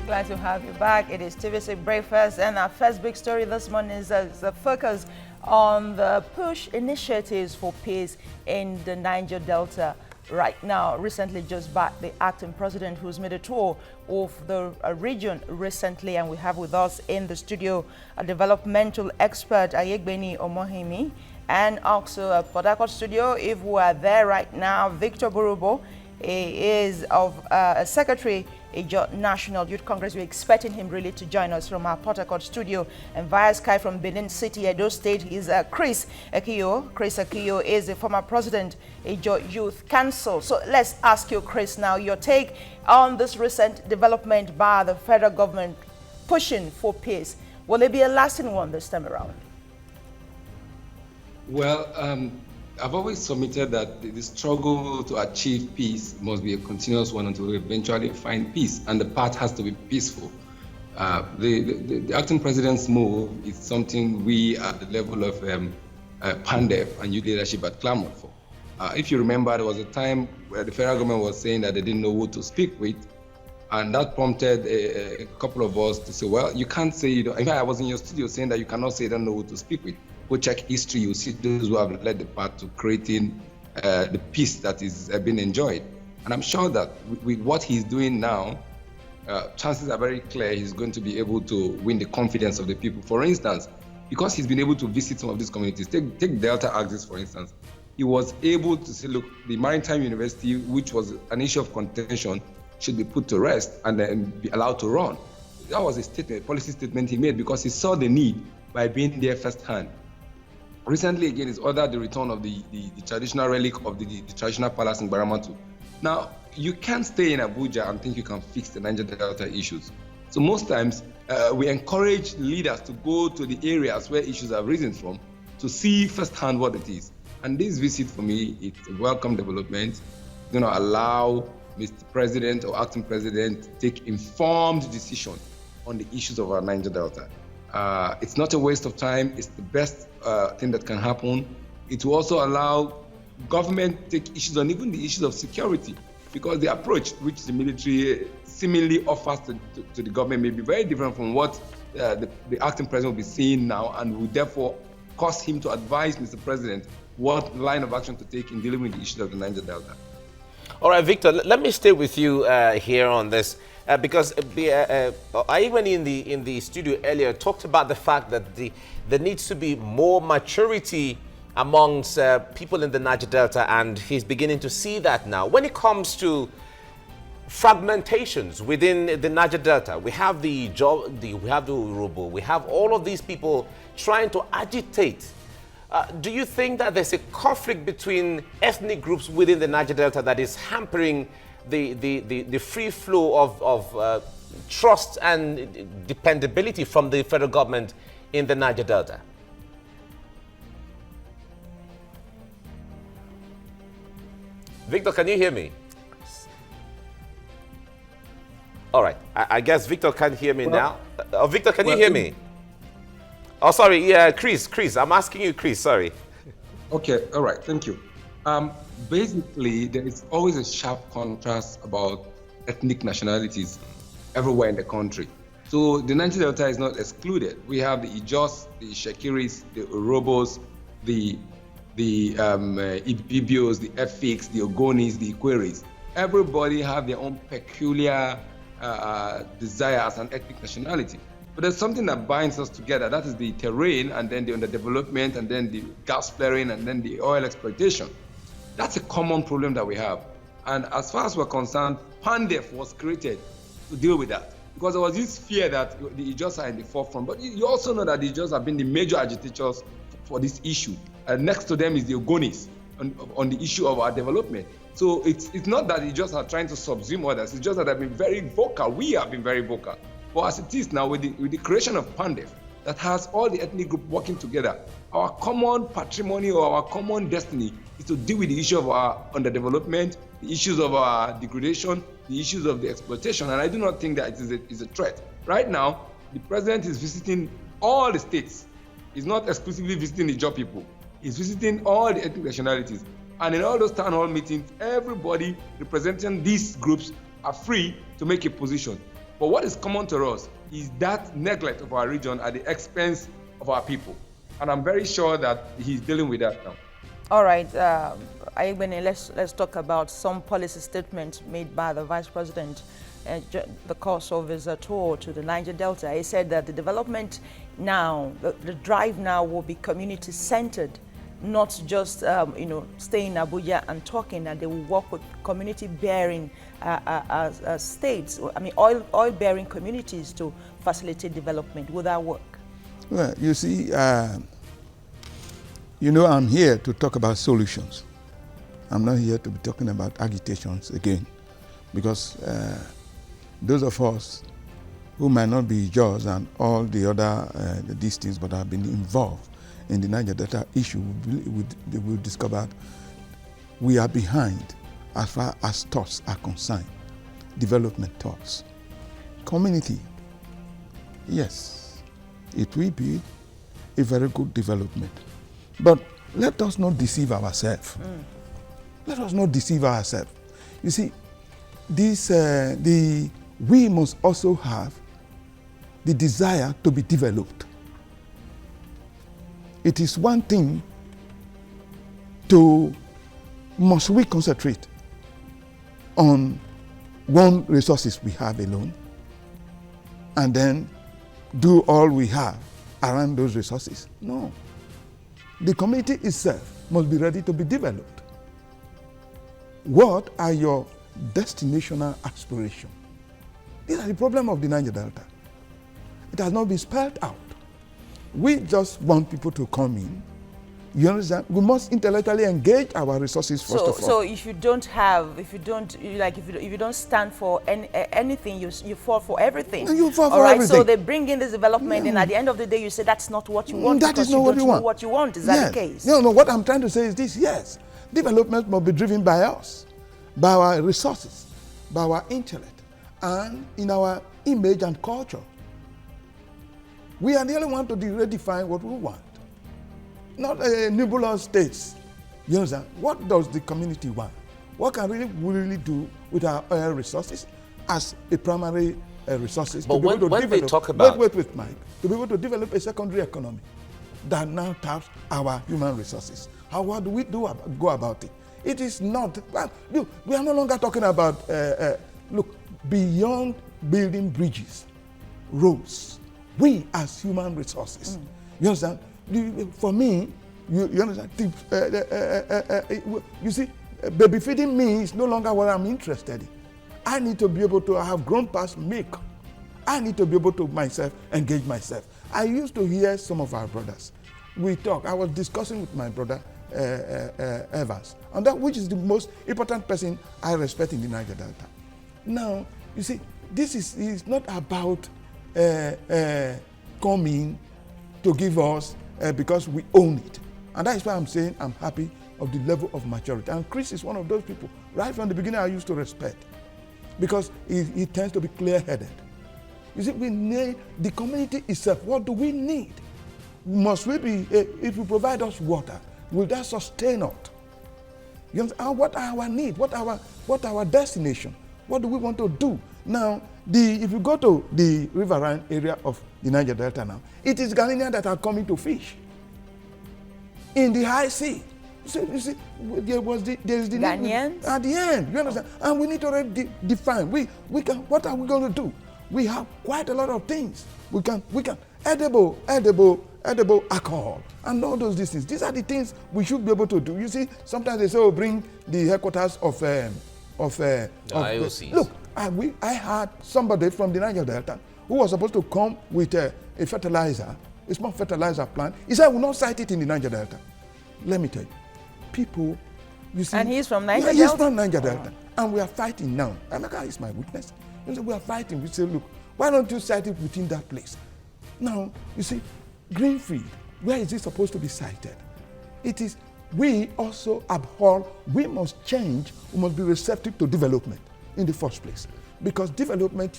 Glad to have you back. It is TVC Breakfast, and our first big story this morning is a focus on the push initiatives for peace in the Niger Delta. Right now, recently just back, the acting president who's made a tour of the region recently, and we have with us in the studio a developmental expert, Ayegbeni Omohimi, and also a Port Harcourt studio, if we are there right now, Victor Burubo. He is of a secretary Ijo National Youth Congress. We're expecting him really to join us from our Port Harcourt studio, and via Sky from Benin City, Edo State, is Chris Akiyo. Chris Akiyo is the former president Ijo Youth Council. So let's ask you, Chris, now your take on this recent development by the federal government pushing for peace. Will it be a lasting one this time around? Well, I've always submitted that the struggle to achieve peace must be a continuous one until we eventually find peace, and the path has to be peaceful. The acting president's move is something we at the level of PANDEF and youth leadership had clamored for. If you remember, there was a time where the federal government was saying that they didn't know who to speak with, and that prompted a couple of us to say, well, you can't say, in fact, I was in your studio saying that you cannot say you don't know who to speak with. Go check history, you see those who have led the path to creating the peace that is being enjoyed. And I'm sure that with what he's doing now, chances are very clear he's going to be able to win the confidence of the people. For instance, because he's been able to visit some of these communities, take Delta Axis, for instance, he was able to say, look, the Maritime University, which was an issue of contention, should be put to rest and then be allowed to run. That was a statement, policy statement he made, because he saw the need by being there firsthand. Recently, again, he's ordered the return of the traditional relic of the traditional palace in Baramatu. Now, you can't stay in Abuja and think you can fix the Niger Delta issues. So most times, we encourage leaders to go to the areas where issues have risen from to see firsthand what it is. And this visit, for me, it's a welcome development. It's going to allow Mr. President or acting president to take informed decision on the issues of our Niger Delta. It's not a waste of time. It's the best thing that can happen. It will also allow government to take issues on even the issues of security, because the approach which the military seemingly offers to the government may be very different from what the acting president will be seeing now, and will therefore cause him to advise Mr. President what line of action to take in dealing with the issues of the Niger Delta. All right, Victor, let me stay with you here on this. Because I even in the studio earlier talked about the fact that there needs to be more maturity amongst people in the Niger Delta, and he's beginning to see that now. When it comes to fragmentations within the Niger Delta, we have the Urobo, we have all of these people trying to agitate. Do you think that there's a conflict between ethnic groups within the Niger Delta that is hampering the free flow of trust and dependability from the federal government in the Niger Delta? Victor, can you hear me? All right, I guess Victor can't hear me now. Victor, can you hear me? Oh, sorry, yeah, Chris, I'm asking you, Chris, sorry. Okay, all right, thank you. Basically, there is always a sharp contrast about ethnic nationalities everywhere in the country. So the Niger Delta is not excluded. We have the Ijos, the Shakiris, the Urobos, the Ibibios, the Efiks, the Ogonis, the Ikweris. Everybody have their own peculiar desires and ethnic nationality. But there's something that binds us together. That is the terrain, and then the underdevelopment, and then the gas flaring, and then the oil exploitation. That's a common problem that we have. And as far as we're concerned, PANDEF was created to deal with that. Because there was this fear that the Ijos are in the forefront. But you also know that the Ijos have been the major agitators for this issue. And next to them is the Ogonis on the issue of our development. So it's not that the Ijos are trying to subsume others. It's just that they've been very vocal. We have been very vocal. But as it is now, with the creation of PANDEF, that has all the ethnic groups working together, our common patrimony or our common destiny is to deal with the issue of our underdevelopment, the issues of our degradation, the issues of the exploitation, and I do not think that it is a threat. Right now, the president is visiting all the states. He's not exclusively visiting the Ijaw people. He's visiting all the ethnic nationalities. And in all those town hall meetings, everybody representing these groups are free to make a position. But what is common to us is that neglect of our region at the expense of our people. And I'm very sure that he's dealing with that now. All right, Ayegbene, let's talk about some policy statements made by the Vice President the course of his tour to the Niger Delta. He said that the development now, the drive now will be community-centered, not just stay in Abuja and talking, and they will work with community-bearing states, I mean oil-bearing communities to facilitate development. Will that work? Well, you see, I'm here to talk about solutions. I'm not here to be talking about agitations again, because those of us who might not be judges and all the other these things, but have been involved in the Niger Delta issue, will discover we are behind as far as thoughts are concerned, development thoughts. Community, yes, it will be a very good development. But let us not deceive ourselves. Let us not deceive ourselves. You see, we must also have the desire to be developed. It is one thing must we concentrate on one resources we have alone and then do all we have around those resources? No. The community itself must be ready to be developed. What are your destinational aspirations? These are the problem of the Niger Delta. It has not been spelled out. We just want people to come in. You understand? We must intellectually engage our resources first of all. So if you don't stand for anything, you fall for everything. You fall for all right, everything. so they bring in this development, and at the end of the day, you say that's not what you want. That is not what you want. What you want. Is that the case? No. What I'm trying to say is this: yes, development must be driven by us, by our resources, by our intellect, and in our image and culture. We are the only one to redefine what we want. Not nebulous states. You understand? What does the community want? What can we really do with our oil resources as a primary resources? But when they talk about... Wait, Mike. To be able to develop a secondary economy that now taps our human resources. What do we go about it? It is not... Look, we are no longer talking about... beyond building bridges, roads, we as human resources. You understand? For me, you understand? You see, baby feeding me is no longer what I'm interested in. I need to be able to have grown past milk. I need to be able to engage myself. I used to hear some of our brothers. We talk. I was discussing with my brother Evans, and that which is the most important person I respect in the Niger Delta. Now, you see, this is not about coming to give us because we own it. And that is why I'm saying I'm happy of the level of maturity. And Chris is one of those people. Right from the beginning, I used to respect because he tends to be clear-headed. You see, we need the community itself. What do we need? Must we be, if you provide us water, will that sustain us? You understand? What are our needs? What our destination? What do we want to do? Now, if you go to the riverine area of the Niger Delta now, it is Ghanaians that are coming to fish in the high sea. You see, there is the Ghanaians? At the end, you understand? And we need to already define. What are we going to do? We have quite a lot of things. We can edible alcohol and all these things. These are the things we should be able to do. You see, sometimes they say, bring the headquarters of IOCs. Look, I had somebody from the Niger Delta who was supposed to come with a fertilizer, a small fertilizer plant. He said, I will not site it in the Niger Delta. Let me tell you, people, you see. And he's from Niger Delta? He's from Niger Delta. And we are fighting now. Amaka is my witness. We are fighting. We say, look, why don't you site it within that place? Now, you see, Greenfield, where is it supposed to be sited? It is, we also abhor, we must change, we must be receptive to development in the first place. Because development,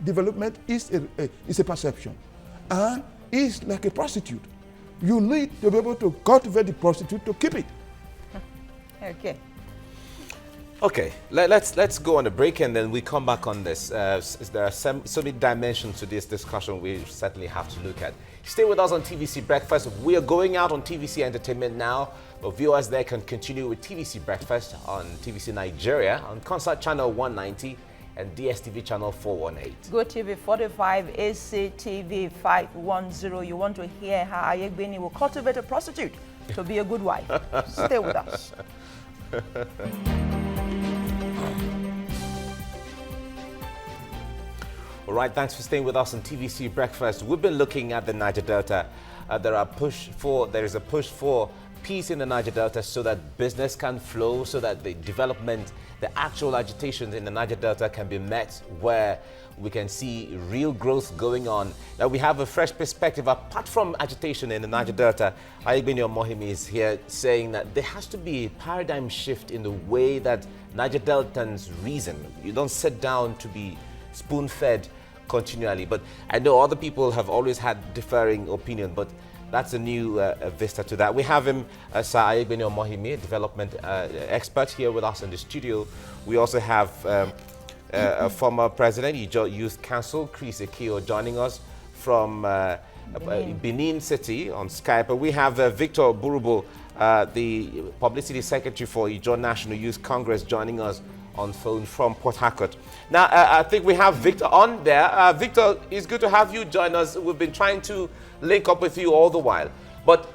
development is a perception. And it's like a prostitute. You need to be able to cultivate the prostitute to keep it. Okay. Okay, let's go on a break and then we come back on this. There are so many dimensions to this discussion we certainly have to look at. Stay with us on TVC Breakfast. We are going out on TVC Entertainment now, but viewers there can continue with TVC Breakfast on TVC Nigeria on Concert Channel 190 and DSTV Channel 418. Go TV 45, ACTV 510. You want to hear how Ayegbeni will cultivate a prostitute to be a good wife. Stay with us. All right, thanks for staying with us on TVC Breakfast. We've been looking at the Niger Delta. There is a push for peace in the Niger Delta so that business can flow, so that the development, the actual agitations in the Niger Delta can be met, where we can see real growth going on. Now we have a fresh perspective apart from agitation in the Niger Delta. Ayegbeni Omohimi is here saying that there has to be a paradigm shift in the way that Niger Deltans reason. You don't sit down to be spoon-fed continually, but I know other people have always had differing opinion, but that's a new vista to that. We have him, Sir Ayegbeni Omohimi, a development expert, here with us in the studio. We also have a former president, Youth Council, Chris Ekio, joining us from Benin City on Skype. We have Victor Burubo, the publicity secretary for Ijaw National Youth Congress, joining us on phone from Port Harcourt. Now, I think we have Victor on there. Victor, it's good to have you join us. We've been trying to link up with you all the while. But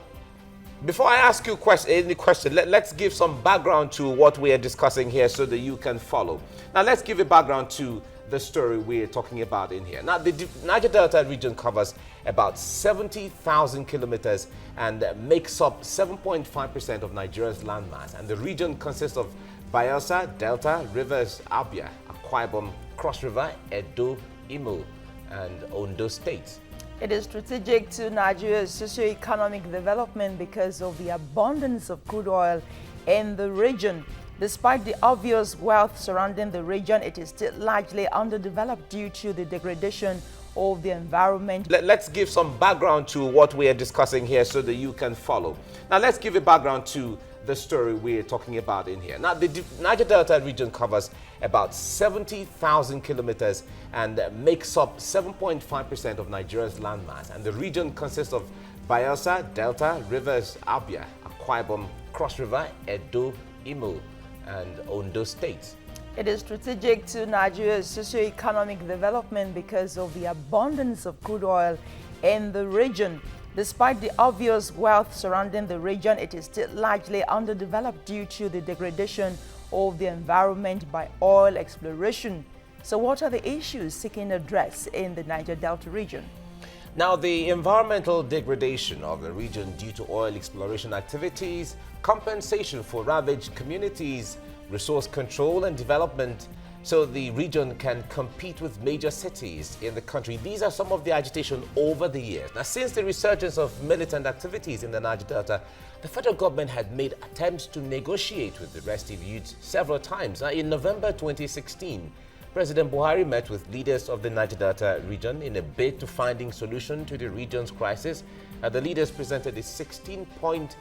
before I ask you any question, let's give some background to what we are discussing here so that you can follow. Now, let's give a background to the story we're talking about in here. Now, the Niger Delta region covers about 70,000 kilometers and makes up 7.5% of Nigeria's landmass. And the region consists of Bayelsa, Delta, Rivers, Abia, Akwa Ibom, Cross River, Edo, Imo, and Ondo states. It is strategic to Nigeria's socio-economic development because of the abundance of crude oil in the region. Despite the obvious wealth surrounding the region, it is still largely underdeveloped due to the degradation of the environment. Let's give some background to what we are discussing here so that you can follow. Now, let's give a background to the story we're talking about in here. Now, the Niger Delta region covers about 70,000 kilometers and makes up 7.5% of Nigeria's landmass. And the region consists of Bayelsa, Delta, Rivers, Abia, Akwa Ibom, Cross River, Edo, Imo, and Ondo states. It is strategic to Nigeria's socio-economic development because of the abundance of crude oil in the region. Despite the obvious wealth surrounding the region, it is still largely underdeveloped due to the degradation of the environment by oil exploration. So what are the issues seeking address in the Niger Delta region? Now, the environmental degradation of the region due to oil exploration activities, compensation for ravaged communities, resource control and development, so the region can compete with major cities in the country. These are some of the agitation over the years. Now, since the resurgence of militant activities in the Niger Delta, the federal government had made attempts to negotiate with the restive youths several times. Now, in November 2016, President Buhari met with leaders of the Niger Delta region in a bid to finding solution to the region's crisis. The leaders presented a 16-point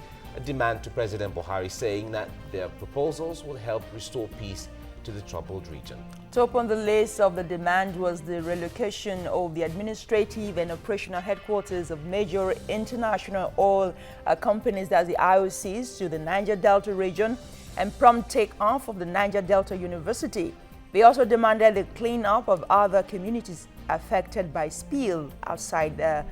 demand to President Buhari, saying that their proposals will help restore peace to the troubled region. Top on the list of the demand was the relocation of the administrative and operational headquarters of major international oil companies, that's the IOCs, to the Niger Delta region and prompt take-off of the Niger Delta University. They also demanded the clean-up of other communities affected by spill outside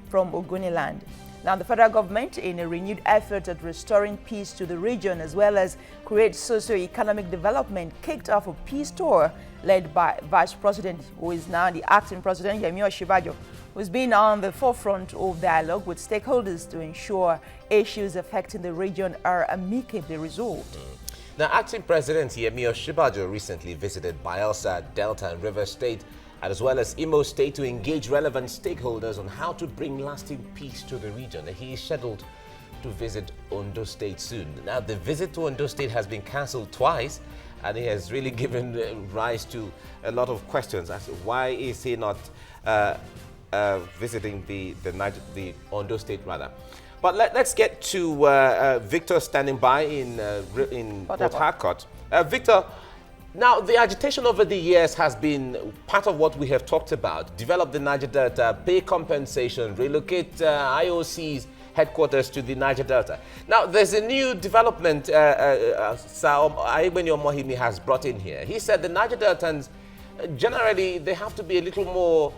from Ogoniland. Now, the federal government, in a renewed effort at restoring peace to the region as well as create socio-economic development, kicked off a peace tour led by Vice President, who is now the acting president, Yemi Osinbajo, who's been on the forefront of dialogue with stakeholders to ensure issues affecting the region are amicably resolved. Now, acting president Yemi Osinbajo recently visited Bayelsa, Delta, and River State, as well as Imo State, to engage relevant stakeholders on how to bring lasting peace to the region. He is scheduled to visit Ondo State soon. Now, the visit to Ondo State has been cancelled twice, and it has really given rise to a lot of questions as to why is he not visiting the Ondo State rather. But let's get to Victor standing by in Port Harcourt. Victor, now the agitation over the years has been part of what we have talked about. Develop the Niger Delta, pay compensation, relocate IOC's headquarters to the Niger Delta. Now, there's a new development Sir Aibenyo Mohimi has brought in here. He said the Niger Deltans, generally, they have to be a little more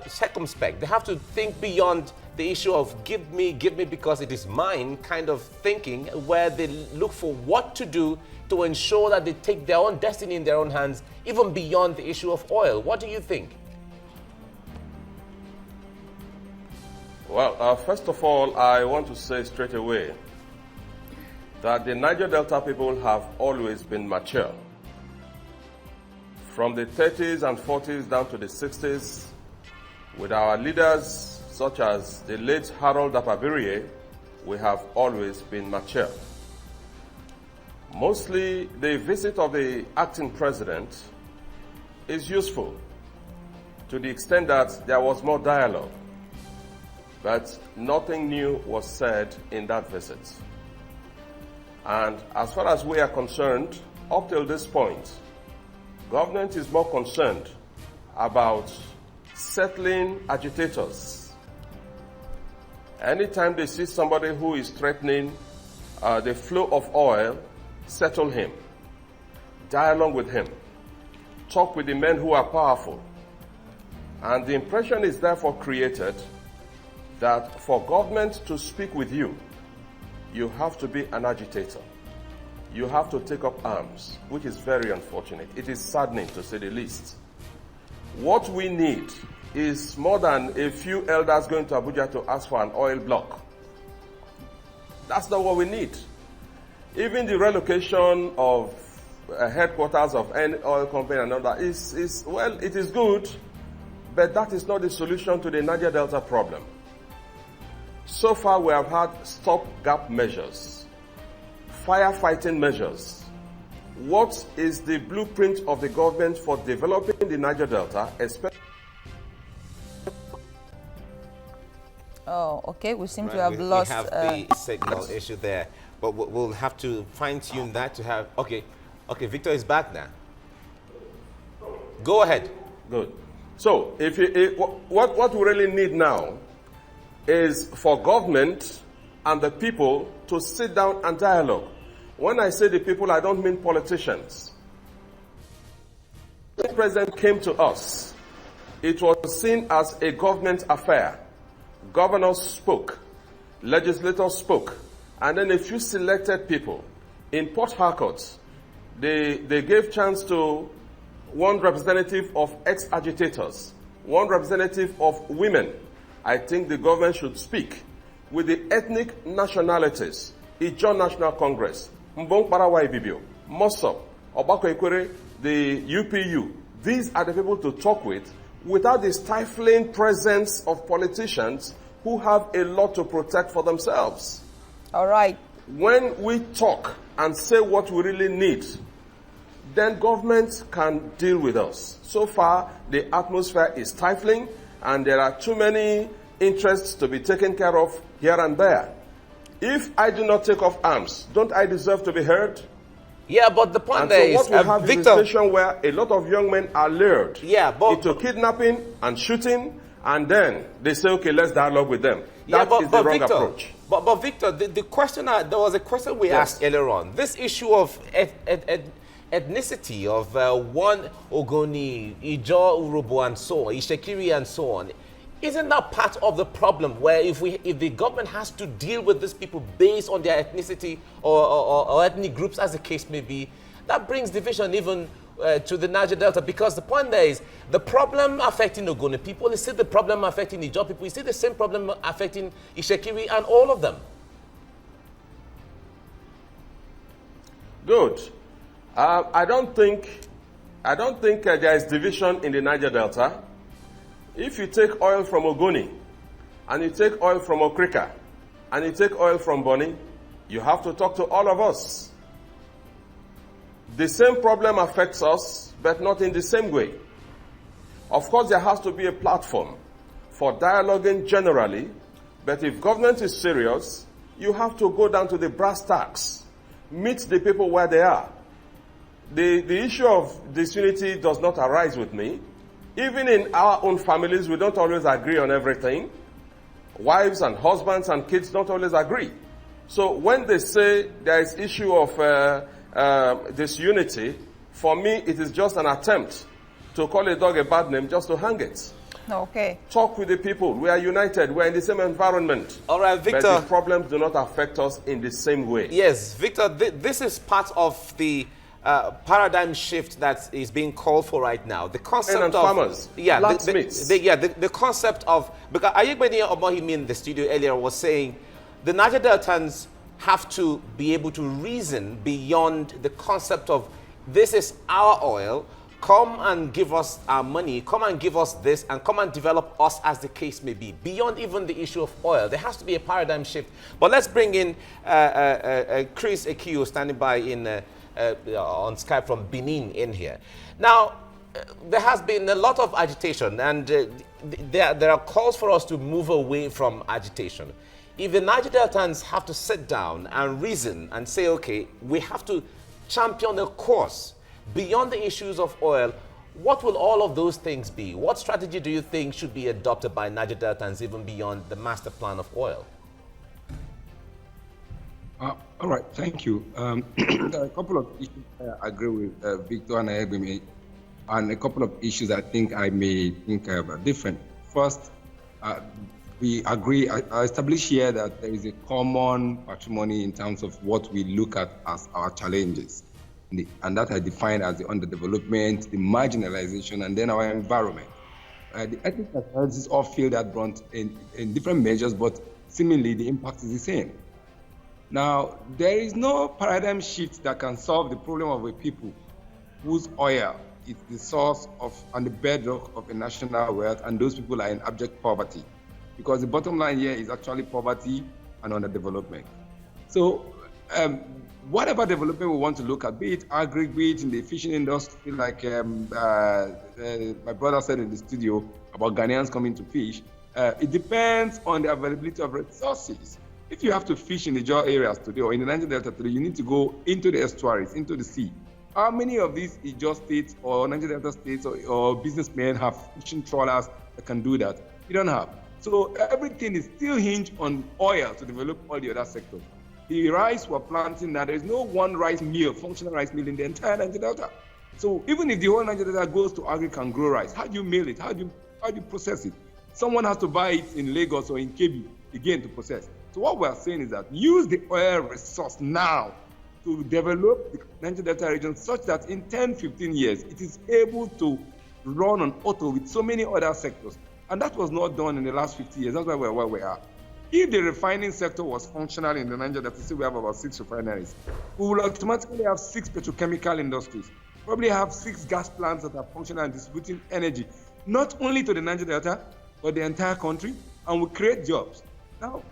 circumspect. They have to think beyond the issue of give me because it is mine kind of thinking, where they look for what to do to ensure that they take their own destiny in their own hands, even beyond the issue of oil. What do you think? Well, first of all, I want to say straight away that the Niger Delta people have always been mature. From the 30s and 40s down to the 60s, with our leaders such as the late Harold Dapabirie, we have always been mature. Mostly, the visit of the acting president is useful to the extent that there was more dialogue. But nothing new was said in that visit. And as far as we are concerned, up till this point, government is more concerned about settling agitators. Anytime they see somebody who is threatening the flow of oil, settle him, dialogue with him, talk with the men who are powerful. And the impression is therefore created that for government to speak with you, you have to be an agitator. You have to take up arms, which is very unfortunate. It is saddening, to say the least. What we need is more than a few elders going to Abuja to ask for an oil block. That's not what we need. Even the relocation of headquarters of any oil company and all that is well, it is good, but that is not the solution to the Niger Delta problem. So far, we have had stopgap measures, firefighting measures. What is the blueprint of the government for developing the Niger Delta, especially? Oh, okay. We seem to have lost. We have the signal issue there, but we'll have to fine-tune that to have. Okay, Victor is back now. Go ahead. Good. So, what we really need now is for government and the people to sit down and dialogue. When I say the people, I don't mean politicians. When the president came to us, it was seen as a government affair. Governors spoke, legislators spoke, and then a few selected people. In Port Harcourt, they gave chance to one representative of ex-agitators, one representative of women. I think the government should speak with the ethnic nationalities, Ijaw National Congress, Mbong Parawa Ibibio, Mossop, Obako Ekwere, the UPU. These are the people to talk with without the stifling presence of politicians who have a lot to protect for themselves. All right. When we talk and say what we really need, then government can deal with us. So far, the atmosphere is stifling, and there are too many interests to be taken care of here and there. If I do not take off arms, don't I deserve to be heard? Yeah, but the point there is, what we have Victor, is a situation where a lot of young men are lured into kidnapping and shooting, and then they say, okay, let's dialogue with them. That is the wrong approach. But Victor, the question, there was a question we asked earlier on. This issue of ethnicity of one Ogoni, Ijaw, Urobo, and so on, Ishekiri, and so on. Isn't that part of the problem, where if the government has to deal with these people based on their ethnicity or ethnic groups, as the case may be, that brings division even to the Niger Delta? Because the point there is, the problem affecting Ogoni people is still the problem affecting Ijaw people. Is still the same problem affecting Ishekiri and all of them. Good. I don't think there is division in the Niger Delta. If you take oil from Ogoni, and you take oil from Okrika, and you take oil from Boni, you have to talk to all of us. The same problem affects us, but not in the same way. Of course, there has to be a platform for dialoguing generally, but if government is serious, you have to go down to the brass tacks, meet the people where they are. the issue of disunity does not arise with me. Even in our own families, we don't always agree on everything. Wives and husbands and kids don't always agree. So when they say there is issue of disunity, for me it is just an attempt to call a dog a bad name just to hang it. Okay. Talk with the people. We are united. We are in the same environment. All right, Victor. But the problems do not affect us in the same way. Yes, Victor, this is part of the paradigm shift that is being called for right now. The concept And of farmers, blacksmiths. the concept of, because Ayegbeni Omohimi in the studio earlier was saying the Niger Deltans have to be able to reason beyond the concept of this is our oil. Come and give us our money, come and give us this, and come and develop us as the case may be. Beyond even the issue of oil, there has to be a paradigm shift. But let's bring in Chris Ekio standing by on Skype from Benin in here. Now, there has been a lot of agitation, and there are calls for us to move away from agitation. If the Niger Deltans have to sit down and reason and say, okay, we have to champion a course beyond the issues of oil, what will all of those things be? What strategy do you think should be adopted by Niger Deltans even beyond the master plan of oil? All right, thank you. There are a couple of issues I agree with Victor and Ayegbemi, and a couple of issues I think I may think are different. First, we agree, I establish here that there is a common patrimony in terms of what we look at as our challenges. And that I define as the underdevelopment, the marginalization, and then our environment. The ethnic nationalities all feel that brunt in different measures, but seemingly the impact is the same. Now, there is no paradigm shift that can solve the problem of a people whose oil is the source of and the bedrock of a national wealth, and those people are in abject poverty. Because the bottom line here is actually poverty and underdevelopment. So, whatever development we want to look at, be it agri, be it in the fishing industry, like my brother said in the studio about Ghanaians coming to fish, it depends on the availability of resources. If you have to fish in the Jaw areas today or in the Niger Delta today, you need to go into the estuaries, into the sea. How many of these Jaw states or Niger Delta states or businessmen have fishing trawlers that can do that? You don't have. So everything is still hinged on oil to develop all the other sectors. The rice we're planting now, there is no one rice mill, functional rice mill in the entire Niger Delta. So even if the whole Niger Delta goes to agri and grow rice, how do you mill it? How do you process it? Someone has to buy it in Lagos or in Kebbi again to process. So what we're saying is that use the oil resource now to develop the Niger Delta region such that in 10, 15 years, it is able to run on auto with so many other sectors. And that was not done in the last 50 years. That's why we're where we are. If the refining sector was functional in the Niger Delta, we have about 6 refineries. We will automatically have 6 petrochemical industries, probably have 6 gas plants that are functional and distributing energy, not only to the Niger Delta, but the entire country, and we create jobs. Now,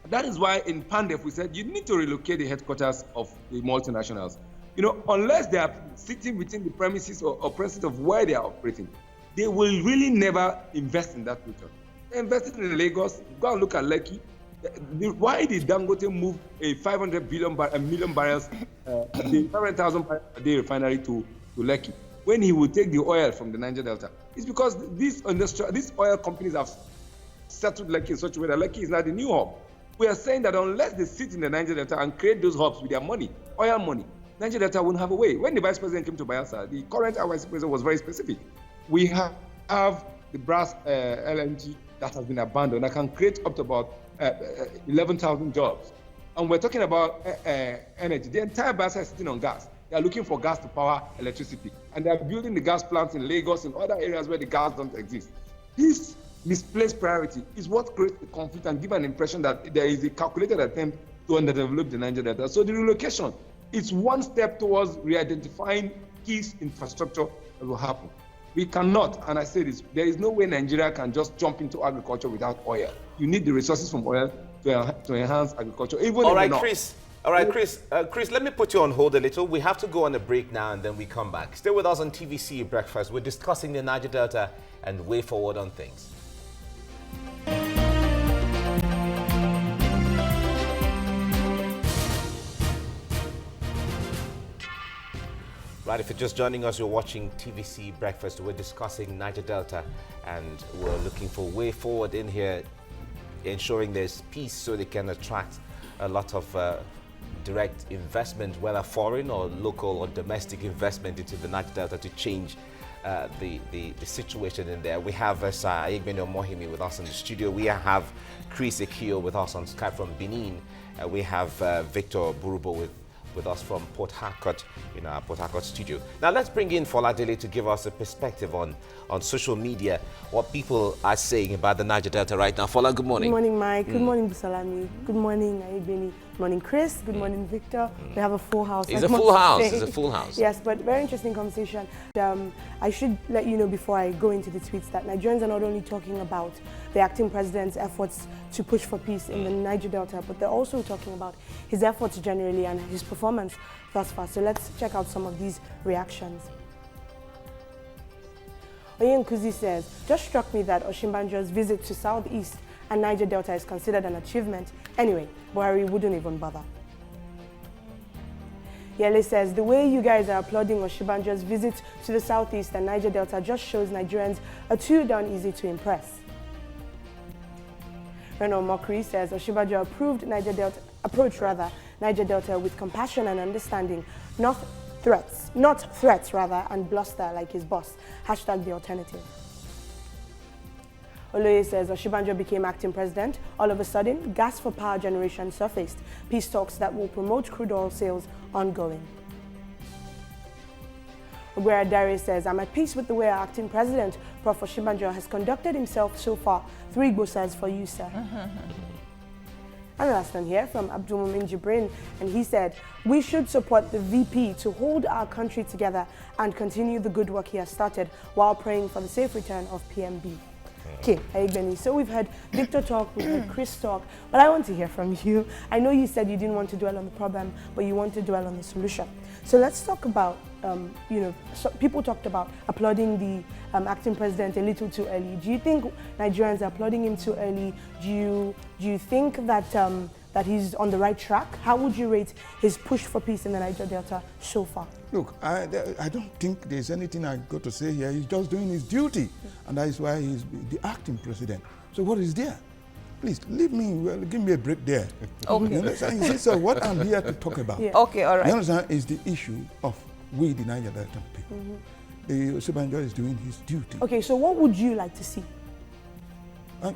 that is why in Pandef we said you need to relocate the headquarters of the multinationals. You know, unless they are sitting within the premises or premises of where they are operating, they will really never invest in that region. They invested in Lagos. Go and look at Lekki. Why did Dangote move a 500 million barrels, the 500,000 barrels a day refinery to Lekki when he would take the oil from the Niger Delta? It's because these oil companies have settled Lekki in such a way that Lekki is not the new hub. We are saying that unless they sit in the Niger Delta and create those hubs with their money, oil money, Niger Delta won't have a way. When the vice president came to Bayelsa, the current vice president was very specific. We have the brass LNG that has been abandoned that can create up to about 11,000 jobs. And we're talking about energy. The entire Bayelsa is sitting on gas. They are looking for gas to power electricity. And they are building the gas plants in Lagos and other areas where the gas don't exist. This misplaced priority is what creates the conflict and give an impression that there is a calculated attempt to underdevelop the Niger Delta. So the relocation is one step towards re-identifying key infrastructure that will happen. We cannot, and I say this, there is no way Nigeria can just jump into agriculture without oil. You need the resources from oil to enhance agriculture. Even all right, Chris. All right, Chris. Chris, let me put you on hold a little. We have to go on a break now, and then we come back. Stay with us on TVC Breakfast. We're discussing the Niger Delta and way forward on things. Right, if you're just joining us, you're watching TVC Breakfast. We're discussing Niger Delta, and we're looking for a way forward in here, ensuring there's peace so they can attract a lot of direct investment, whether foreign or local or domestic investment into the Niger Delta to change the situation in there. We have Sir Aigbeni Mohimi with us in the studio. We have Chris Ekio with us on Skype from Benin. We have Victor Burubo with us from Port Harcourt in our Port Harcourt studio. Now let's bring in Foladele to give us a perspective on social media, what people are saying about the Niger Delta right now. Fola, good morning. Good morning, Mike. Good morning, Busalami. Good morning, Aigbeni. Good morning, Chris. Good morning, Victor. We have a full house. It's a full house. It's a full house. Yes, but very interesting conversation. I should let you know before I go into the tweets that Nigerians are not only talking about the acting president's efforts to push for peace in the Niger Delta, but they're also talking about his efforts generally and his performance thus far. So let's check out some of these reactions. Oyenkuzi says, just struck me that Osinbajo's visit to Southeast and Niger Delta is considered an achievement. Anyway, Buhari wouldn't even bother. Yele says, the way you guys are applauding Osinbajo's visit to the Southeast and Niger Delta just shows Nigerians are too darn easy to impress. Renaud Mokri says, Osinbajo approached Niger Delta with compassion and understanding, not threats, and bluster like his boss. Hashtag the alternative. Oloye says, Osinbajo became acting president. All of a sudden, gas for power generation surfaced. Peace talks that will promote crude oil sales ongoing. Ogbera Dare says, I'm at peace with the way our acting president, Prof. Osinbajo, has conducted himself so far. 3 gbosas for you, sir. And last one here from Abdulmumin Jibrin, and he said, we should support the VP to hold our country together and continue the good work he has started while praying for the safe return of PMB. Okay, Aigbeni. So we've heard Victor talk, we've heard Chris talk, but I want to hear from you. I know you said you didn't want to dwell on the problem, but you want to dwell on the solution. So let's talk about, people talked about applauding the acting president a little too early. Do you think Nigerians are applauding him too early? Do you think that that he's on the right track? How would you rate his push for peace in the Niger Delta so far? Look, I don't think there's anything I got to say here. He's just doing his duty, and that is why he's the acting president. So what is there? Please, leave me, give me a break there. Okay. You understand? So what I'm here to talk about, Okay, all right. you understand, is the issue of we, the Niger Delta people. The Osinbajo is doing his duty. Okay, so what would you like to see?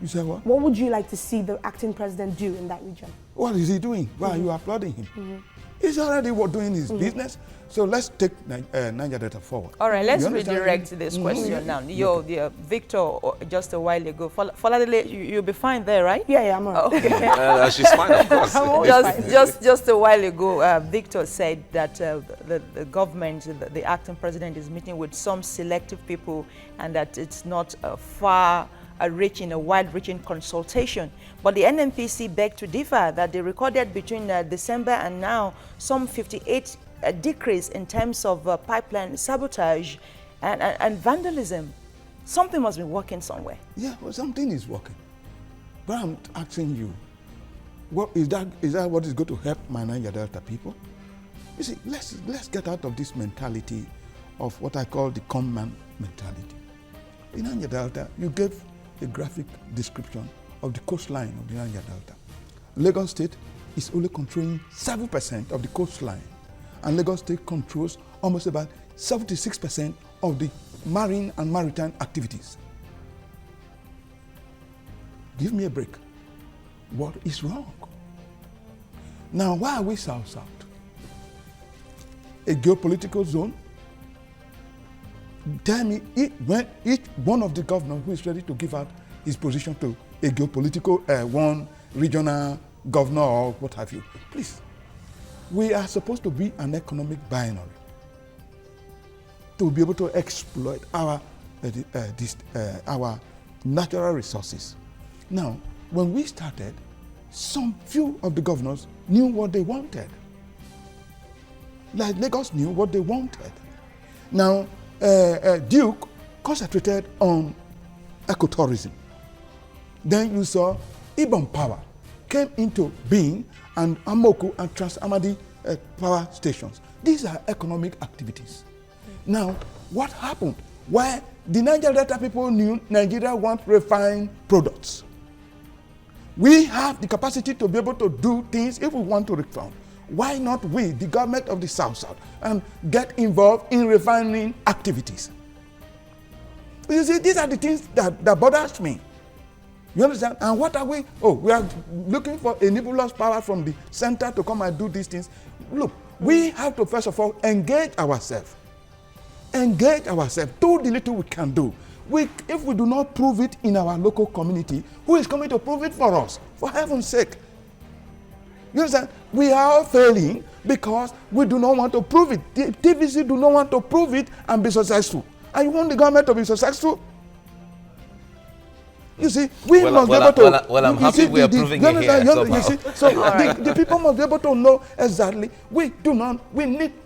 You say what? What would you like to see the acting president do in that region? What is he doing? Why are you applauding him? He's already doing his business. So let's take Niger Delta forward. All right, let's redirect this question now. Victor, just a while ago, Foladele, you'll be fine there, right? Yeah, I'm all right. Okay. She's fine, of course. Just a while ago, Victor said that the government, the acting president, is meeting with some selective people, and that it's not a wide-reaching consultation. But the NNPC begged to differ, that they recorded between December and now some 58 decrease in terms of pipeline sabotage and vandalism. Something must be working somewhere. Yeah, well, something is working. But I'm asking you, what is that what is going to help my Niger Delta people? You see, let's get out of this mentality of what I call the con man mentality. In Niger Delta, you gave a graphic description of the coastline of the Niger Delta. Lagos State is only controlling 7% of the coastline, and Lagos State controls almost about 76% of the marine and maritime activities. Give me a break. What is wrong? Now, why are we south-south? A geopolitical zone? Tell me, when each one of the governors who is ready to give out his position to a geopolitical one regional governor or what have you, please. We are supposed to be an economic binary to be able to exploit our natural resources. Now, when we started, some few of the governors knew what they wanted. Like Lagos knew what they wanted. Now, Duke concentrated on ecotourism. Then you saw Ibom Power came into being, and Amoku and Trans-Amadi power stations. These are economic activities. Now, what happened? Why the Niger Delta people knew Nigeria wants refined products. We have the capacity to be able to do things if we want to refine. Why not we, the government of the South, and get involved in refining activities? You see, these are the things that bothers me. You understand? And what are we? Oh, we are looking for a nebulous power from the center to come and do these things. Look, we have to first of all engage ourselves. Engage ourselves. Do the little we can do. If we do not prove it in our local community, who is coming to prove it for us? For heaven's sake. You understand? We are all failing because we do not want to prove it. The TVC do not want to prove it and be successful. And you want the government to be successful? You see, we must be able to... Well, I'm happy we are proving it here somehow. You see, so the people must be able to know exactly. We need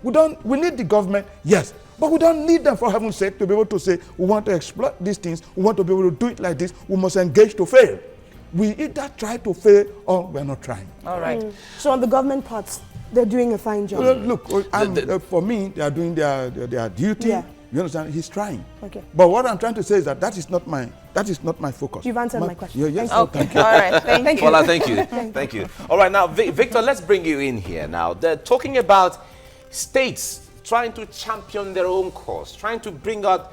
the government, yes. But we don't need them, for heaven's sake, to be able to say, we want to exploit these things, we want to be able to do it like this, we must engage to fail. We either try to fail or we're not trying. All right. So on the government parts, they're doing a fine job. Look, for me, they are doing their duty. Yeah. You understand? He's trying. Okay. But what I'm trying to say is that that is not my focus. You've answered my question. Yes, Okay. All right. Thank you. Well, thank you. Thank you. All right, now, Victor, let's bring you in here now. They're talking about states trying to champion their own cause, trying to bring out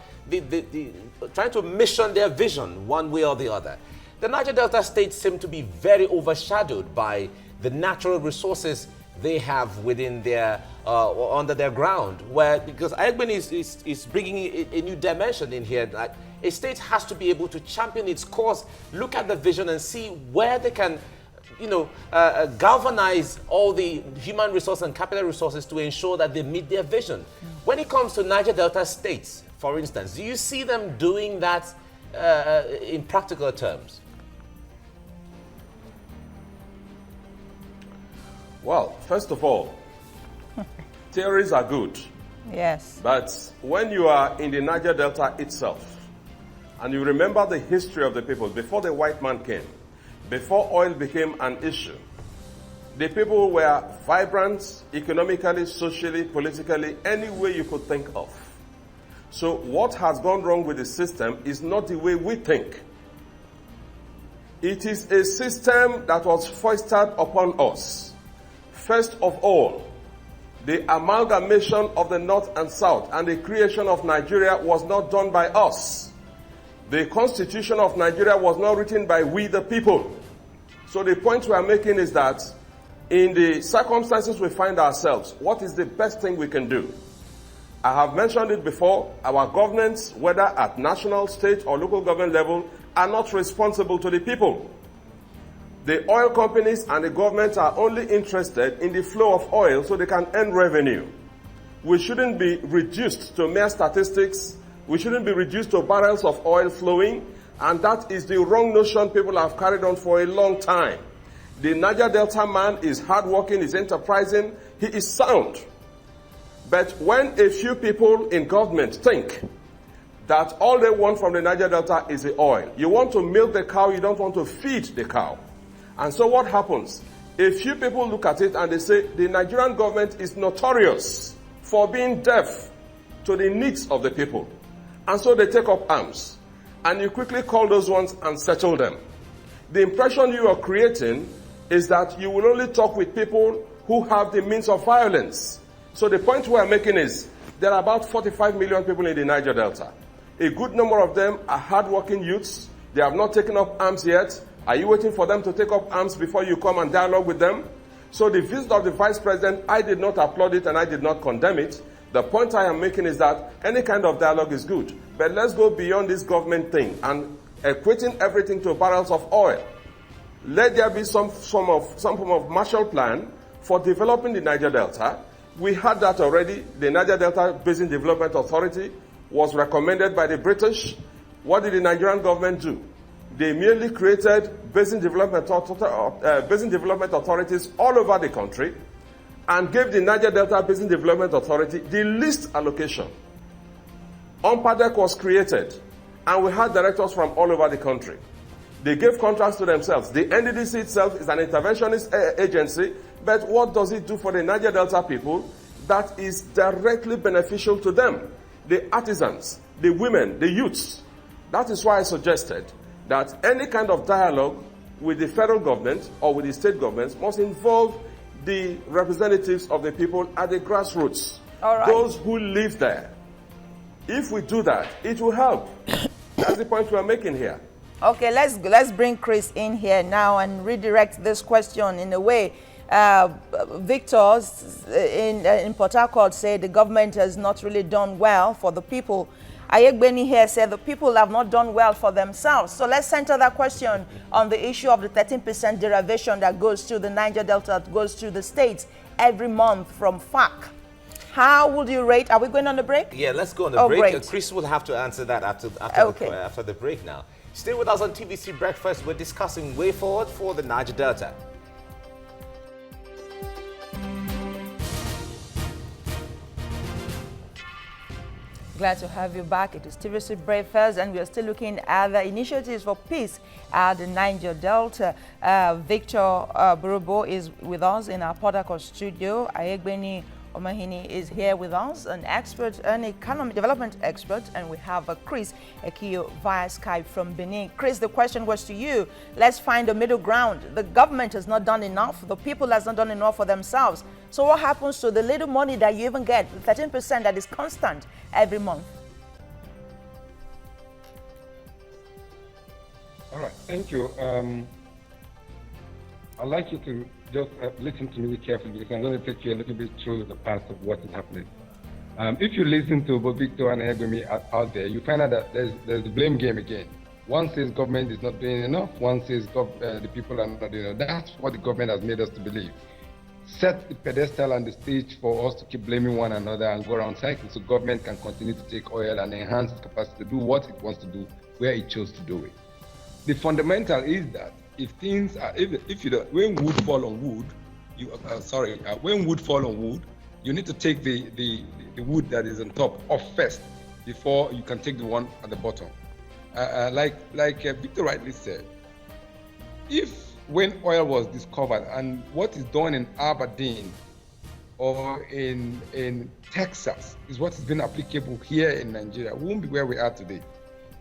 trying to mission their vision one way or the other. The Niger Delta states seem to be very overshadowed by the natural resources they have within their under their ground. Because Ayegbeni is bringing a new dimension in here. Like a state has to be able to champion its cause, look at the vision, and see where they can, galvanize all the human resource and capital resources to ensure that they meet their vision. When it comes to Niger Delta states, for instance, do you see them doing that in practical terms? Well, first of all, theories are good. Yes. But when you are in the Niger Delta itself, and you remember the history of the people before the white man came, before oil became an issue, the people were vibrant economically, socially, politically, any way you could think of. So what has gone wrong with the system is not the way we think. It is a system that was foisted upon us. First of all, the amalgamation of the North and South and the creation of Nigeria was not done by us. The Constitution of Nigeria was not written by we the people. So the point we are making is that in the circumstances we find ourselves, what is the best thing we can do? I have mentioned it before, our governments, whether at national, state, or local government level, are not responsible to the people. The oil companies and the government are only interested in the flow of oil so they can earn revenue. We shouldn't be reduced to mere statistics. We shouldn't be reduced to barrels of oil flowing. And that is the wrong notion people have carried on for a long time. The Niger Delta man is hardworking, is enterprising, he is sound. But when a few people in government think that all they want from the Niger Delta is the oil, you want to milk the cow, you don't want to feed the cow. And so what happens? A few people look at it and they say the Nigerian government is notorious for being deaf to the needs of the people. And so they take up arms. And you quickly call those ones and settle them. The impression you are creating is that you will only talk with people who have the means of violence. So the point we are making is there are about 45 million people in the Niger Delta. A good number of them are hardworking youths. They have not taken up arms yet. Are you waiting for them to take up arms before you come and dialogue with them? So the visit of the Vice President, I did not applaud it and I did not condemn it. The point I am making is that any kind of dialogue is good. But let's go beyond this government thing and equating everything to barrels of oil. Let there be some form of Marshall Plan for developing the Niger Delta. We had that already. The Niger Delta Basin Development Authority was recommended by the British. What did the Nigerian government do? They merely created basin development authorities all over the country and gave the Niger Delta Basin Development Authority the least allocation. UNPADEC was created and we had directors from all over the country. They gave contracts to themselves. The NDDC itself is an interventionist agency, but what does it do for the Niger Delta people that is directly beneficial to them? the artisans, the women, the youths. That is why I suggested that any kind of dialogue with the federal government or with the state governments must involve the representatives of the people at the grassroots, those who live there. If we do that, it will help. That's the point we are making here. Okay, let's bring Chris in here now and redirect this question in a way. Victor in Port Harcourt said the government has not really done well for the people. Ayegbeni here said the people have not done well for themselves. So let's center that question on the issue of the 13% derivation that goes to the Niger Delta, goes to the states every month from FAC. How would you rate? Are we going on the break? Yeah, let's go on the break. Great. Chris will have to answer that after the break now. Stay with us on TVC Breakfast. We're discussing way forward for the Niger Delta. Glad to have you back. It is TVC Breakfast, and we are still looking at the initiatives for peace at the Niger Delta. Victor Burubo is with us in our Port Harcourt studio. Ayegbeni Omahini is here with us, an expert, an economic development expert, and we have Chris Ekio via Skype from Benin. Chris, the question was to you. Let's find a middle ground. The government has not done enough. The people has not done enough for themselves. So what happens to the little money that you even get, the 13% that is constant every month? All right, thank you. I'd like you to just listen to me carefully, because I'm going to take you a little bit through the path of what is happening. If you listen to both Victor and Ayegbemi out there, you find out that there's the blame game again. One says government is not doing enough, one says the people are not doing enough. That's what the government has made us to believe. Set the pedestal and the stage for us to keep blaming one another and go around cycles, so government can continue to take oil and enhance its capacity to do what it wants to do where it chose to do it. The fundamental is that if things are, if you don't, when wood fall on wood, when wood fall on wood, you need to take the wood that is on top off first before you can take the one at the bottom. Like Victor rightly said, when oil was discovered and what is done in Aberdeen or in Texas is what has been applicable here in Nigeria, we won't be where we are today.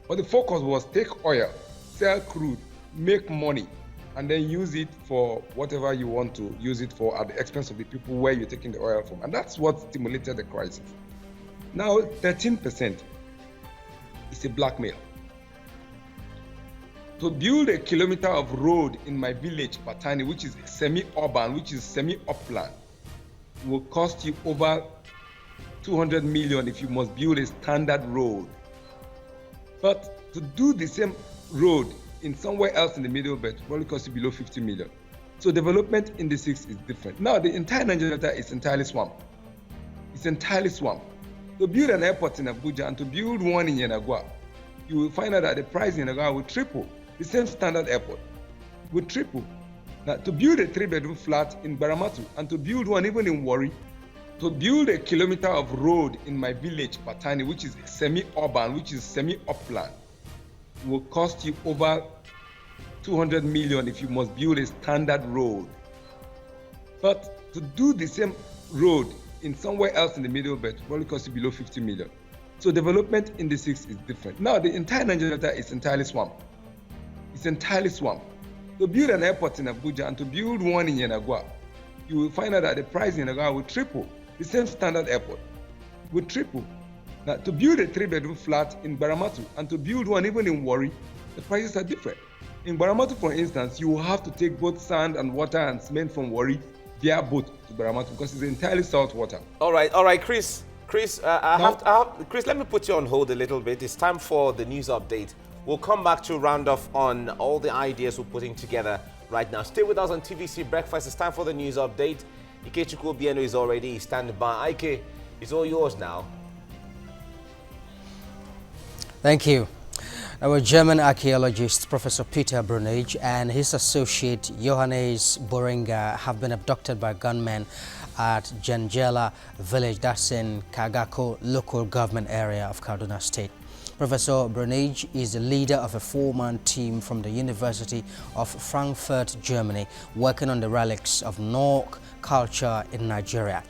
But the focus was take oil, sell crude, make money, and then use it for whatever you want to use it for at the expense of the people where you're taking the oil from. And that's what stimulated the crisis. Now, 13% is a blackmail. To build a kilometer of road in my village, Patani, which is semi-urban, which is semi-upland, will cost you over 200 million if you must build a standard road. But to do the same road in somewhere else in the Middle Belt probably cost you below 50 million. So development in the 6 is different. Now the entire Niger Delta is entirely swamp. It's entirely swamp. To build an airport in Abuja and to build one in Yenagua, you will find out that the price in Yenagua will triple. The same standard airport will triple. Now to build a 3-bedroom flat in Baramatu and to build one even in Warri, to build a kilometer of road in my village, Patani, which is semi-urban, which is semi-upland, will cost you over 200 million if you must build a standard road. But to do the same road in somewhere else in the Middle Belt probably cost you below 50 million. So development in the 6 is different. Now the entire Niger Delta is entirely swamp. It's entirely swamp. To build an airport in Abuja and to build one in Yenagua, you will find out that the price in Yenagua will triple. The same standard airport will triple. Now, to build a 3-bedroom flat in Baramatu and to build one even in Warri, the prices are different. In Baramatu, for instance, you will have to take both sand and water and cement from Warri via boat to Baramatu because it's entirely salt water. All right, Chris. Chris, Chris, let me put you on hold a little bit. It's time for the news update. We'll come back to round off on all the ideas we're putting together right now. Stay with us on TVC Breakfast. It's time for the news update. Ikechukwu Bieno is already standing by. Ike, it's all yours now. Thank you. Our German archaeologist Professor Peter Brunage and his associate Johannes Boringa have been abducted by gunmen at Janjela village, that's in Kagako local government area of Kaduna State. Professor Brunage is the leader of a 4-man team from the University of Frankfurt, Germany, working on the relics of Nok culture in Nigeria.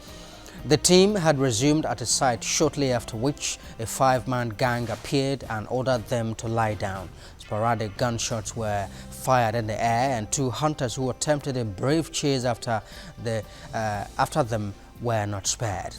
The team had resumed at a site shortly after which a 5-man gang appeared and ordered them to lie down. Sporadic gunshots were fired in the air, and 2 hunters who attempted a brave chase after them were not spared.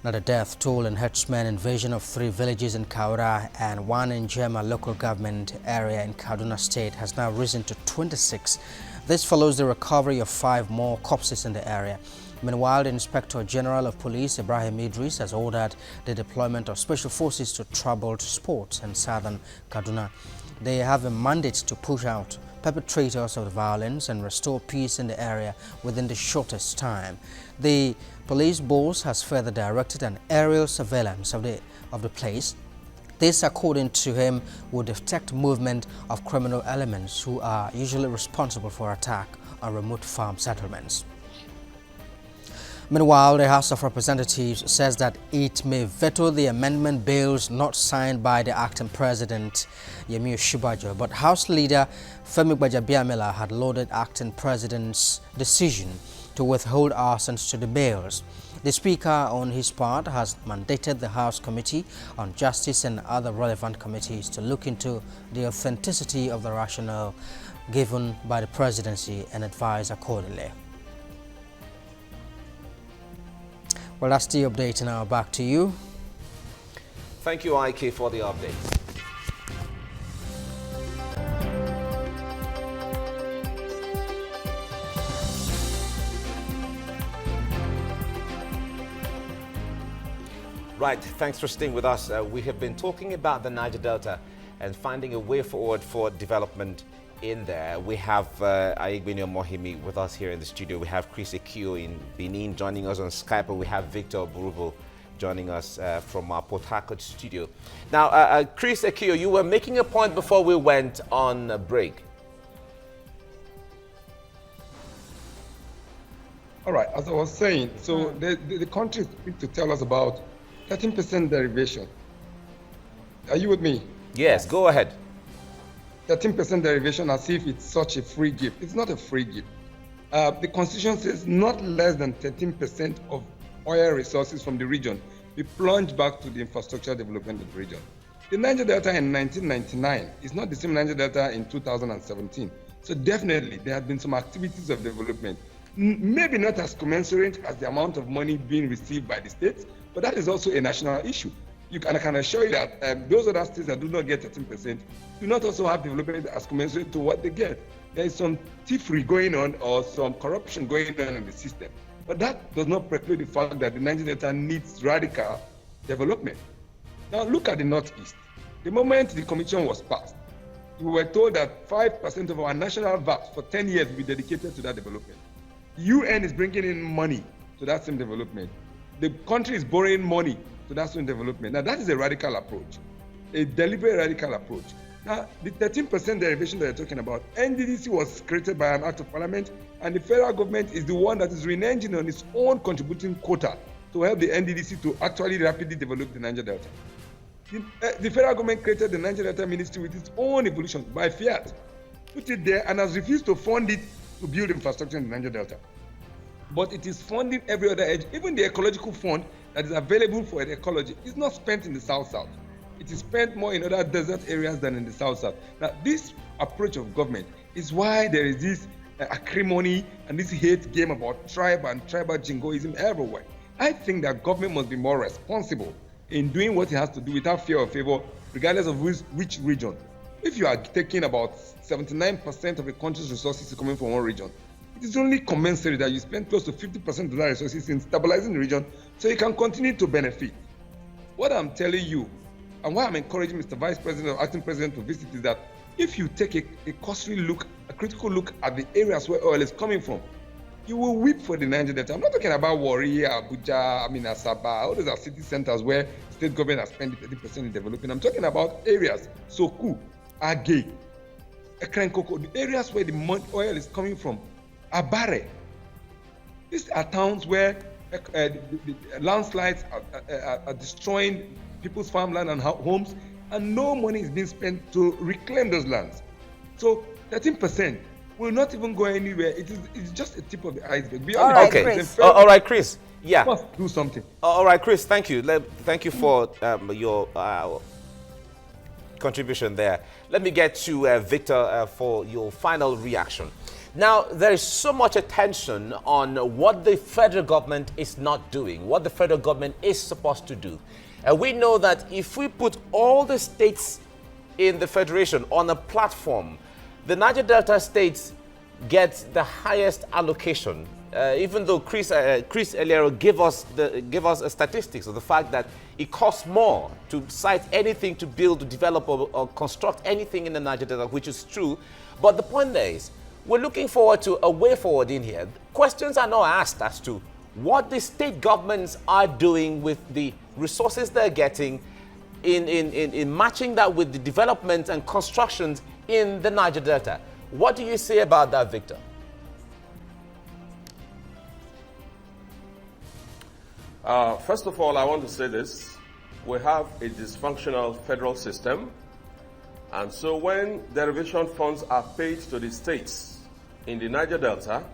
Now, the death toll in herdsmen invasion of 3 villages in Kaura and 1 in Jema local government area in Kaduna State has now risen to 26. This follows the recovery of 5 more corpses in the area. Meanwhile, the Inspector General of Police, Ibrahim Idris, has ordered the deployment of special forces to troubled spots in southern Kaduna. They have a mandate to push out perpetrators of the violence and restore peace in the area within the shortest time. The police boss has further directed an aerial surveillance of the place. This, according to him, would detect movement of criminal elements who are usually responsible for attack on remote farm settlements. Meanwhile, the House of Representatives says that it may veto the amendment bills not signed by the acting president, Yemi Osinbajo, but House Leader Femi Gbajabiamila had lauded acting president's decision to withhold assent to the bills. The Speaker, on his part, has mandated the House Committee on Justice and other relevant committees to look into the authenticity of the rationale given by the presidency and advise accordingly. Well, that's the update. Now back to you. Thank you, IK, for the update. Right, thanks for staying with us. We have been talking about the Niger Delta and finding a way forward for development in there. We have Aigbeni Mohimi with us here in the studio. We have Chris Ekio in Benin joining us on Skype, and we have Victor Burubo joining us from our Port Harcourt studio. Now, Chris Ekio, you were making a point before we went on a break. All right, as I was saying, so the country is to tell us about 13% derivation. Are you with me? Yes, go ahead. 13% derivation as if it's such a free gift. It's not a free gift. The Constitution says not less than 13% of oil resources from the region be plunged back to the infrastructure development of the region. The Niger Delta in 1999 is not the same Niger Delta in 2017. So definitely there have been some activities of development, maybe not as commensurate as the amount of money being received by the states, but that is also a national issue. I can assure you that those other states that do not get 13% do not also have development as commensurate to what they get. There is some thievery going on or some corruption going on in the system. But that does not preclude the fact that the Niger Delta needs radical development. Now look at the Northeast. The moment the commission was passed, we were told that 5% of our national VAT for 10 years will be dedicated to that development. The UN is bringing in money to that same development. The country is borrowing money to that same development. Now that is a radical approach, a deliberate radical approach. Now the 13% derivation that you're talking about, NDDC was created by an act of parliament, and the federal government is the one that is reneging on its own contributing quota to help the NDDC to actually rapidly develop the Niger Delta. The federal government created the Niger Delta Ministry with its own evolution by fiat, put it there, and has refused to fund it to build infrastructure in the Niger Delta. But it is funding every other edge. Even the ecological fund that is available for ecology is not spent in the South-South. It is spent more in other desert areas than in the South-South. Now, this approach of government is why there is this acrimony and this hate game about tribe and tribal jingoism everywhere. I think that government must be more responsible in doing what it has to do without fear or favor, regardless of which region. If you are taking about 79% of the country's resources coming from one region, it is only commensurate that you spend close to 50% of that resources in stabilizing the region so you can continue to benefit. What I'm telling you, and why I'm encouraging Mr. Vice President or Acting President to visit, is that if you take a cursory look, a critical look at the areas where oil is coming from, you will weep for the Niger Delta. I'm not talking about Warri, Abuja, Asaba. All those are city centers where state government has spent 30% in developing. I'm talking about areas, Soku, Age, Ekrenkoko, the areas where the oil is coming from. Abare. These are towns where the landslides are destroying people's farmland and homes, and no money is being spent to reclaim those lands. So 13%, will not even go anywhere. It's just a tip of the iceberg. All right, Okay. Chris. All right, Chris. Yeah. We must do something. All right, Chris. Thank you. Thank you for your contribution there. Let me get to Victor for your final reaction. Now, there is so much attention on what the federal government is not doing, what the federal government is supposed to do. And we know that if we put all the states in the federation on a platform, the Niger Delta states get the highest allocation. Even though Chris earlier gave us a statistics of the fact that it costs more to site anything, to build, to develop, or construct anything in the Niger Delta, which is true. But the point there is, we're looking forward to a way forward in here. Questions are now asked as to what the state governments are doing with the resources they're getting in matching that with the development and constructions in the Niger Delta. What do you say about that, Victor? First of all, I want to say this. We have a dysfunctional federal system. And so when derivation funds are paid to the states in the Niger Delta,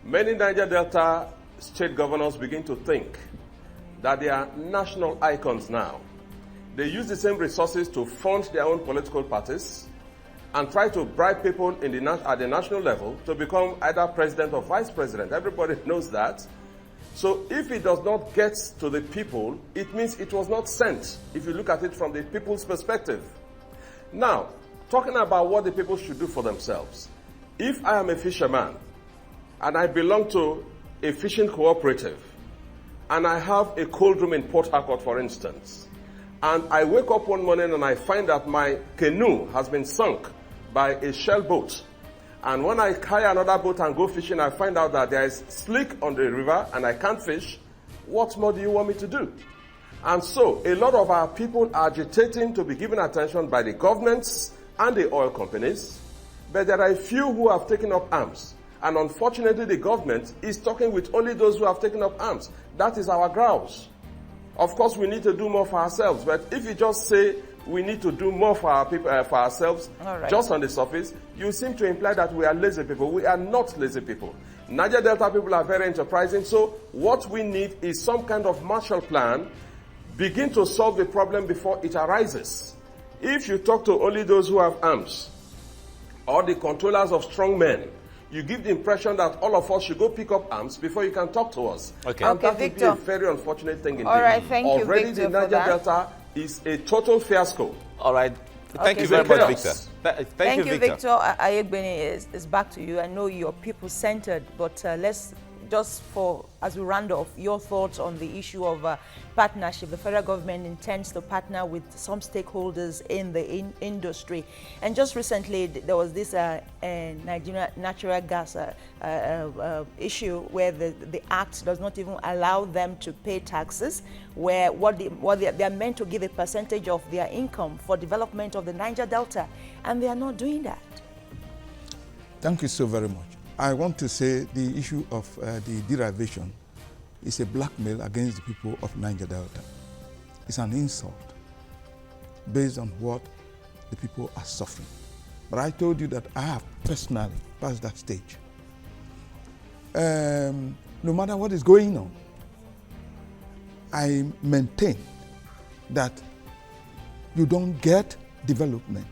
many Niger Delta state governors begin to think that they are national icons now. They use the same resources to fund their own political parties and try to bribe people at the national level to become either president or vice president. Everybody knows that. So if it does not get to the people, it means it was not sent, if you look at it from the people's perspective. Now, talking about what the people should do for themselves. If I am a fisherman and I belong to a fishing cooperative and I have a cold room in Port Harcourt, for instance, and I wake up one morning and I find that my canoe has been sunk by a shell boat, and when I hire another boat and go fishing, I find out that there is slick on the river and I can't fish, what more do you want me to do? And so a lot of our people are agitating to be given attention by the governments and the oil companies, but there are a few who have taken up arms. And unfortunately, the government is talking with only those who have taken up arms. That is our grouse. Of course, we need to do more for ourselves, but if you just say we need to do more for our people, for ourselves, just on the surface, you seem to imply that we are lazy people. We are not lazy people. Niger Delta people are very enterprising, so what we need is some kind of Marshall Plan. Begin to solve the problem before it arises. If you talk to only those who have arms or the controllers of strong men, you give the impression that all of us should go pick up arms before you can talk to us. Okay, and that Victor. would be a very unfortunate thing indeed. All right, thank you, Already Victor, the Niger Delta is a total fiasco. All right. Thank you so very much, chaos. Victor. Thank you, Victor. Victor. Ayegbeni is back to you. I know you're people-centered, but let's just as we round off, your thoughts on the issue of partnership. The federal government intends to partner with some stakeholders in the industry. And just recently, there was this Nigerian natural gas issue where the act does not even allow them to pay taxes, where they are meant to give a percentage of their income for development of the Niger Delta, and they are not doing that. Thank you so very much. I want to say the issue of the derivation is a blackmail against the people of Niger Delta. It's an insult based on what the people are suffering. But I told you that I have personally passed that stage. No matter what is going on, I maintain that you don't get development,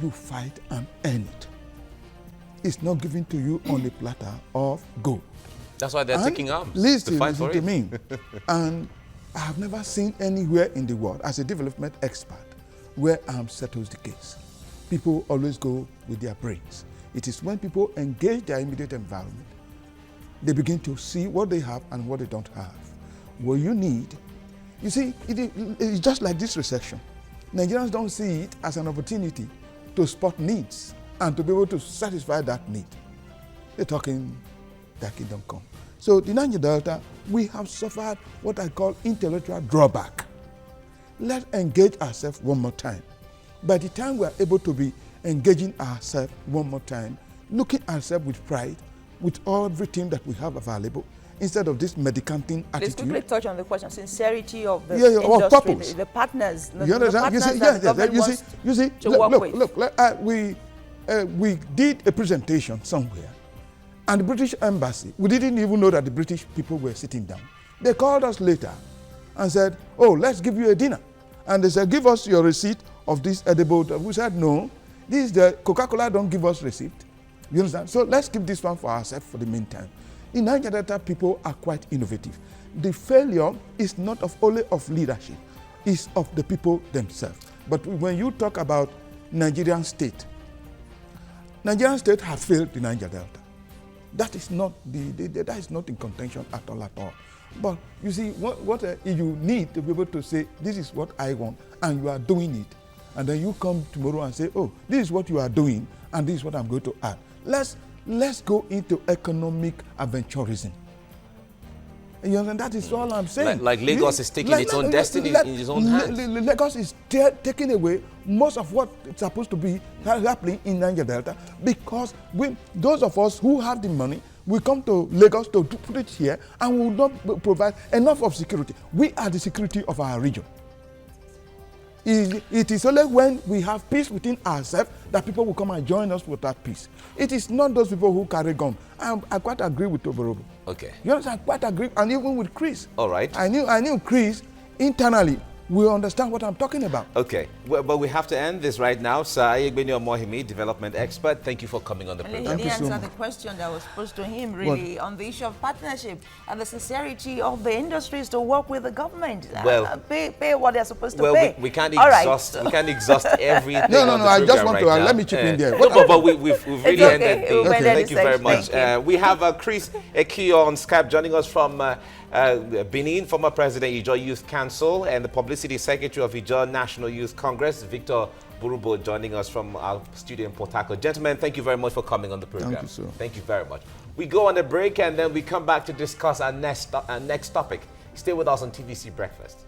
you fight and earn it. It's not given to you on a platter of gold. That's why they're taking arms Listen for to it. me. And I have never seen anywhere in the world, as a development expert, where arms settles the case. People always go with their brains. It is when people engage their immediate environment, they begin to see what they have and what they don't have. What you need, you see, it's just like this recession. Nigerians don't see it as an opportunity to spot needs and to be able to satisfy that need. They're talking their kingdom come. So the Niger Delta, we have suffered what I call intellectual drawback. Let's engage ourselves one more time. By the time we are able to be engaging ourselves one more time, looking at ourselves with pride, with everything that we have available, instead of this medicanting attitude. Let's quickly touch on the question, sincerity of the of industry, purpose. the partners, You understand? the partners that the government wants to work with. Look, we did a presentation somewhere, and the British embassy, we didn't even know that the British people were sitting down. They called us later and said, oh, let's give you a dinner. And they said, give us your receipt of this edible. We said, no, this is the Coca-Cola don't give us receipt. You understand? So let's keep this one for ourselves for the meantime. In Niger Delta, people are quite innovative. The failure is not only of leadership, it's of the people themselves. But when you talk about Nigerian state has failed the Niger Delta. That is not that is not in contention at all. But you see, what you need to be able to say, this is what I want, and you are doing it. And then you come tomorrow and say, oh, this is what you are doing, and this is what I'm going to add. Let's go into economic adventurism. You know, that is all I'm saying. Like Lagos is taking its own destiny in its own hands. Lagos is taking away most of what is supposed to be happening in Niger Delta, because those of us who have the money, we come to Lagos to put it here, and we will not provide enough of security. We are the security of our region. It is only when we have peace within ourselves that people will come and join us with that peace. It is not those people who carry gun. I quite agree with Toborobo. Okay. You understand? I quite agree, and even with Chris. All right. I knew Chris internally will understand what I'm talking about. Okay, well, but we have to end this right now. Sir Ayegbenio Mohimi, development expert, thank you for coming on the program. He didn't answer the question that was posed to him, really, on the issue of partnership and the sincerity of the industries to work with the government. Well, pay what they're supposed to pay. We can't exhaust. We can't exhaust everything. No. I just want to let me chip in there. But we've really ended. Okay. Thank you very much. We have Chris Ekio on Skype joining us from Benin, former President Ijaw Youth Council, and the Publicity Secretary of Ijaw National Youth Congress, Victor Burubo, joining us from our studio in Port Harcourt. Gentlemen, thank you very much for coming on the program. Thank you, sir. Thank you very much. We go on a break and then we come back to discuss our next topic. Stay with us on TVC Breakfast.